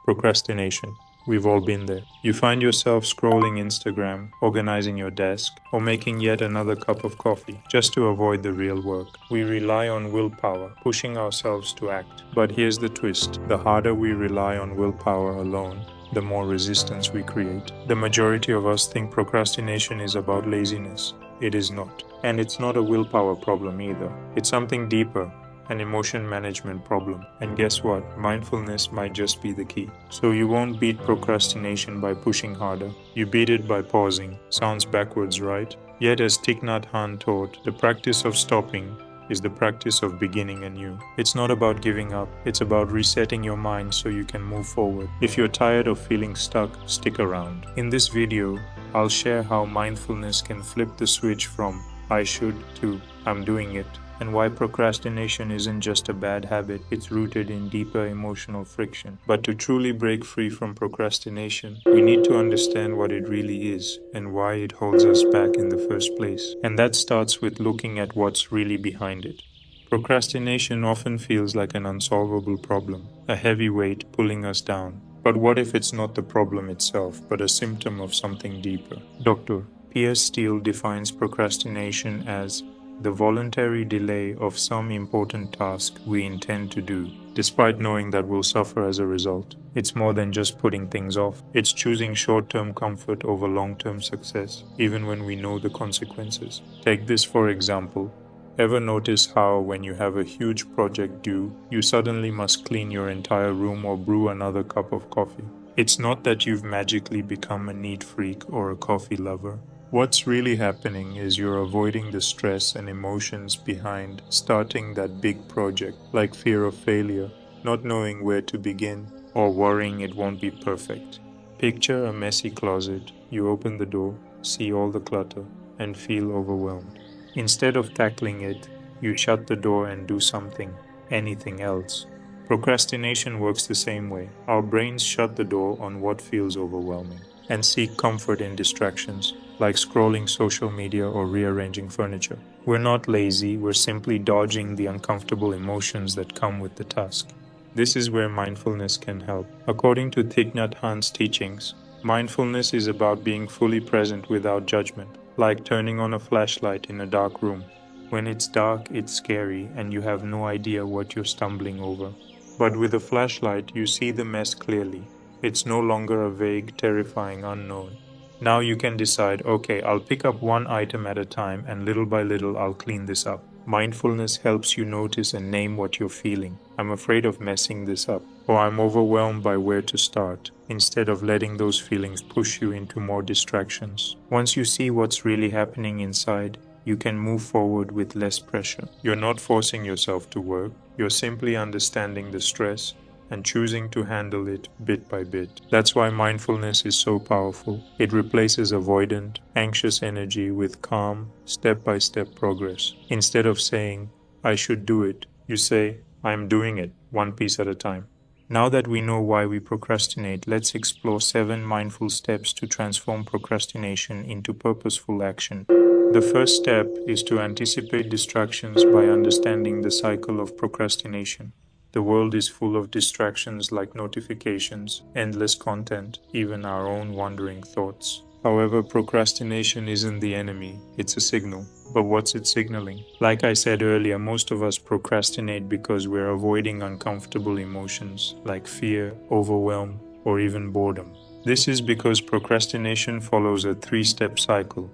Procrastination. We've all been there. You find yourself scrolling Instagram, organizing your desk, or making yet another cup of coffee just to avoid the real work. We rely on willpower, pushing ourselves to act. But here's the twist: the harder we rely on willpower alone, the more resistance we create. The majority of us think procrastination is about laziness. It is not. And it's not a willpower problem either. It's something deeper, an emotion management problem. And guess what? Mindfulness might just be the key. So you won't beat procrastination by pushing harder. You beat it by pausing. Sounds backwards, right? Yet, as Thich Nhat Hanh taught, the practice of stopping is the practice of beginning anew. It's not about giving up, it's about resetting your mind so you can move forward. If you're tired of feeling stuck, stick around. In this video, I'll share how mindfulness can flip the switch from I should to I'm doing it, and why procrastination isn't just a bad habit, it's rooted in deeper emotional friction. But to truly break free from procrastination, we need to understand what it really is and why it holds us back in the first place. And that starts with looking at what's really behind it. Procrastination often feels like an unsolvable problem, a heavy weight pulling us down. But what if it's not the problem itself, but a symptom of something deeper? Dr. Pierce Steele defines procrastination as the voluntary delay of some important task we intend to do, despite knowing that we'll suffer as a result. It's more than just putting things off. It's choosing short-term comfort over long-term success, even when we know the consequences. Take this for example. Ever notice how when you have a huge project due, you suddenly must clean your entire room or brew another cup of coffee? It's not that you've magically become a neat freak or a coffee lover. What's really happening is you're avoiding the stress and emotions behind starting that big project, like fear of failure, not knowing where to begin, or worrying it won't be perfect. Picture a messy closet. You open the door, see all the clutter, and feel overwhelmed. Instead of tackling it, you shut the door and do something, anything else. Procrastination works the same way. Our brains shut the door on what feels overwhelming and seek comfort in distractions, like scrolling social media or rearranging furniture. We're not lazy, we're simply dodging the uncomfortable emotions that come with the task. This is where mindfulness can help. According to Thich Nhat Hanh's teachings, mindfulness is about being fully present without judgment, like turning on a flashlight in a dark room. When it's dark, it's scary and you have no idea what you're stumbling over. But with a flashlight, you see the mess clearly. It's no longer a vague, terrifying unknown. Now you can decide, okay, I'll pick up one item at a time and little by little I'll clean this up. Mindfulness helps you notice and name what you're feeling. I'm afraid of messing this up, or I'm overwhelmed by where to start, instead of letting those feelings push you into more distractions. Once you see what's really happening inside, you can move forward with less pressure. You're not forcing yourself to work, you're simply understanding the stress and choosing to handle it bit by bit. That's why mindfulness is so powerful. It replaces avoidant, anxious energy with calm, step-by-step progress. Instead of saying, I should do it, you say, I'm doing it, one piece at a time. Now that we know why we procrastinate, let's explore 7 mindful steps to transform procrastination into purposeful action. The first step is to anticipate distractions by understanding the cycle of procrastination. The world is full of distractions like notifications, endless content, even our own wandering thoughts. However, procrastination isn't the enemy, it's a signal. But what's it signaling? Like I said earlier, most of us procrastinate because we're avoiding uncomfortable emotions like fear, overwhelm, or even boredom. This is because procrastination follows a 3-step cycle.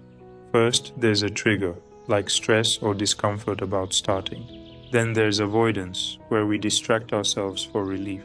First, there's a trigger, like stress or discomfort about starting. Then there's avoidance, where we distract ourselves for relief.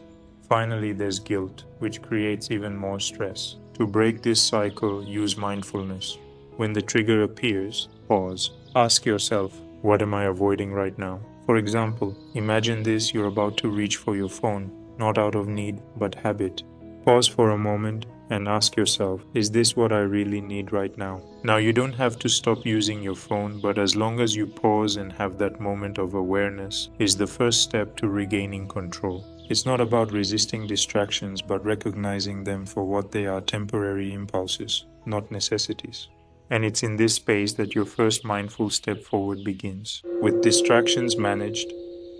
Finally, there's guilt, which creates even more stress. To break this cycle, use mindfulness. When the trigger appears, pause. Ask yourself, what am I avoiding right now? For example, imagine this: you're about to reach for your phone, not out of need, but habit. Pause for a moment and ask yourself, is this what I really need right now? Now, you don't have to stop using your phone, but as long as you pause and have that moment of awareness, is the first step to regaining control. It's not about resisting distractions, but recognizing them for what they are: temporary impulses, not necessities. And it's in this space that your first mindful step forward begins. With distractions managed,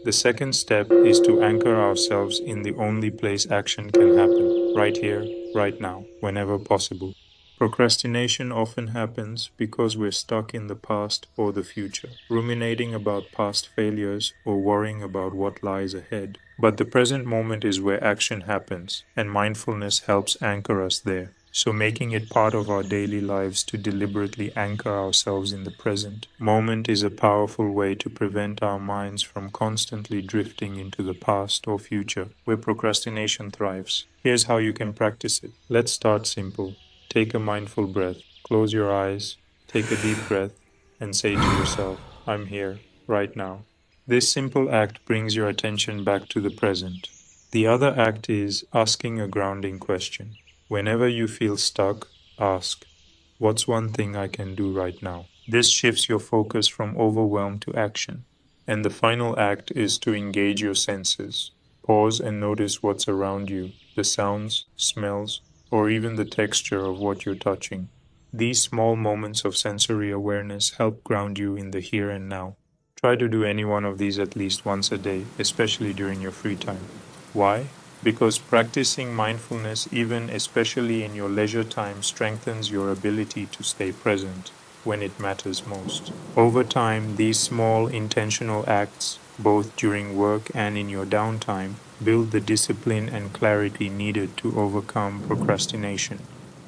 The second step is to anchor ourselves in the only place action can happen, right here, right now, whenever possible. Procrastination often happens because we're stuck in the past or the future, ruminating about past failures or worrying about what lies ahead. But the present moment is where action happens, and mindfulness helps anchor us there. So, making it part of our daily lives to deliberately anchor ourselves in the present moment is a powerful way to prevent our minds from constantly drifting into the past or future where procrastination thrives. Here's how you can practice it. Let's start simple. Take a mindful breath. Close your eyes, take a deep breath, and say to yourself, I'm here, right now. This simple act brings your attention back to the present. The other act is asking a grounding question. Whenever you feel stuck, ask, what's one thing I can do right now? This shifts your focus from overwhelm to action. And the final act is to engage your senses. Pause and notice what's around you, the sounds, smells, or even the texture of what you're touching. These small moments of sensory awareness help ground you in the here and now. Try to do any one of these at least once a day, especially during your free time. Why? Because practicing mindfulness, even especially in your leisure time, strengthens your ability to stay present when it matters most. Over time, these small intentional acts, both during work and in your downtime, build the discipline and clarity needed to overcome procrastination.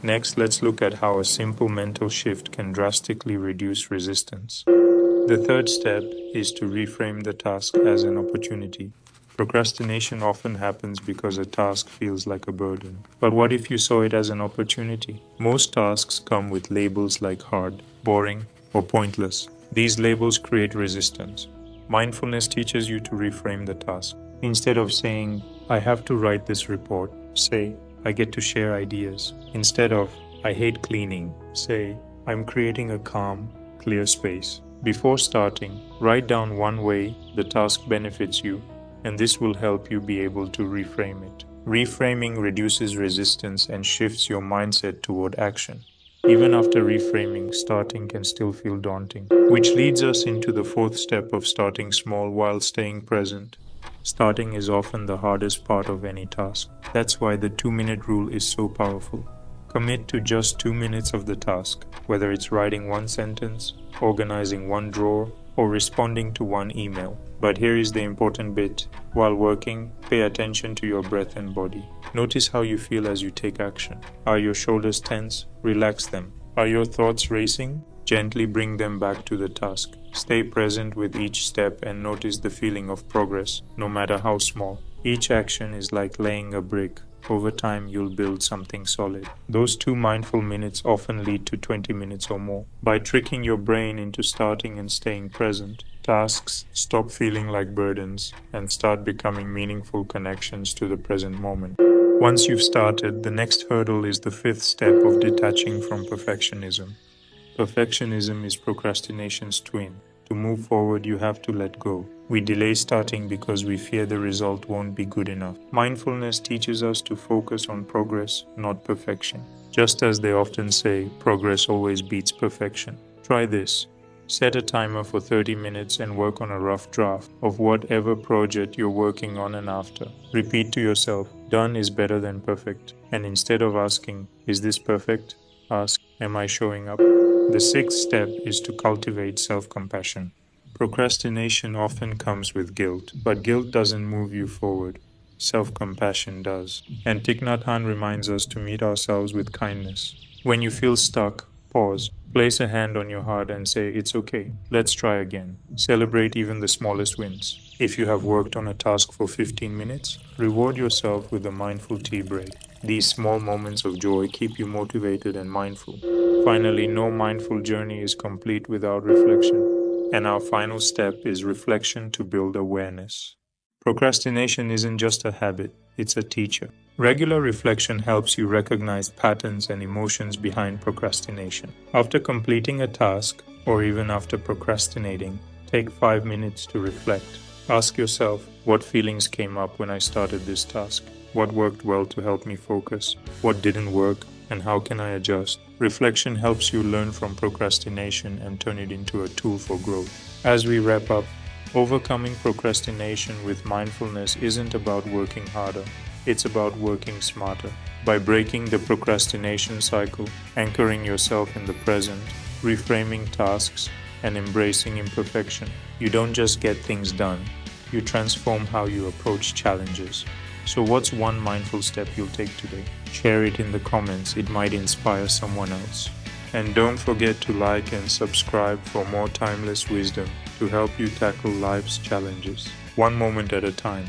Next, let's look at how a simple mental shift can drastically reduce resistance. The third step is to reframe the task as an opportunity. Procrastination often happens because a task feels like a burden. But what if you saw it as an opportunity? Most tasks come with labels like hard, boring, or pointless. These labels create resistance. Mindfulness teaches you to reframe the task. Instead of saying, I have to write this report, say, I get to share ideas. Instead of, I hate cleaning, say, I'm creating a calm, clear space. Before starting, write down one way the task benefits you, and this will help you be able to reframe it. Reframing reduces resistance and shifts your mindset toward action. Even after reframing, starting can still feel daunting, which leads us into the fourth step of starting small while staying present. Starting is often the hardest part of any task. That's why the 2-minute rule is so powerful. Commit to just 2 minutes of the task, whether it's writing one sentence, organizing one drawer, or responding to one email. But here is the important bit. While working, pay attention to your breath and body. Notice how you feel as you take action. Are your shoulders tense? Relax them. Are your thoughts racing? Gently bring them back to the task. Stay present with each step and notice the feeling of progress, no matter how small. Each action is like laying a brick. Over time, you'll build something solid. Those 2 mindful minutes often lead to 20 minutes or more. By tricking your brain into starting and staying present, tasks stop feeling like burdens and start becoming meaningful connections to the present moment. Once you've started, the next hurdle is the fifth step of detaching from perfectionism. Perfectionism is procrastination's twin. To move forward, you have to let go. We delay starting because we fear the result won't be good enough. Mindfulness teaches us to focus on progress, not perfection. Just as they often say, progress always beats perfection. Try this. Set a timer for 30 minutes and work on a rough draft of whatever project you're working on, and after, repeat to yourself, done is better than perfect. And instead of asking, is this perfect? Ask, am I showing up? The sixth step is to cultivate self-compassion. Procrastination often comes with guilt, but guilt doesn't move you forward. Self-compassion does. And Thich Nhat Hanh reminds us to meet ourselves with kindness. When you feel stuck, pause, place a hand on your heart and say, it's okay, let's try again. Celebrate even the smallest wins. If you have worked on a task for 15 minutes, reward yourself with a mindful tea break. These small moments of joy keep you motivated and mindful. Finally, no mindful journey is complete without reflection. And our final step is reflection to build awareness. Procrastination isn't just a habit, it's a teacher. Regular reflection helps you recognize patterns and emotions behind procrastination. After completing a task, or even after procrastinating, take 5 minutes to reflect. Ask yourself, what feelings came up when I started this task? What worked well to help me focus? What didn't work? And how can I adjust? Reflection helps you learn from procrastination and turn it into a tool for growth. As we wrap up, Overcoming procrastination with mindfulness isn't about working harder, it's about working smarter. By breaking the procrastination cycle, anchoring yourself in the present, reframing tasks, and embracing imperfection, you don't just get things done, you transform how you approach challenges. So, what's one mindful step you'll take today? Share it in the comments, it might inspire someone else. And don't forget to like and subscribe for more timeless wisdom to help you tackle life's challenges, one moment at a time.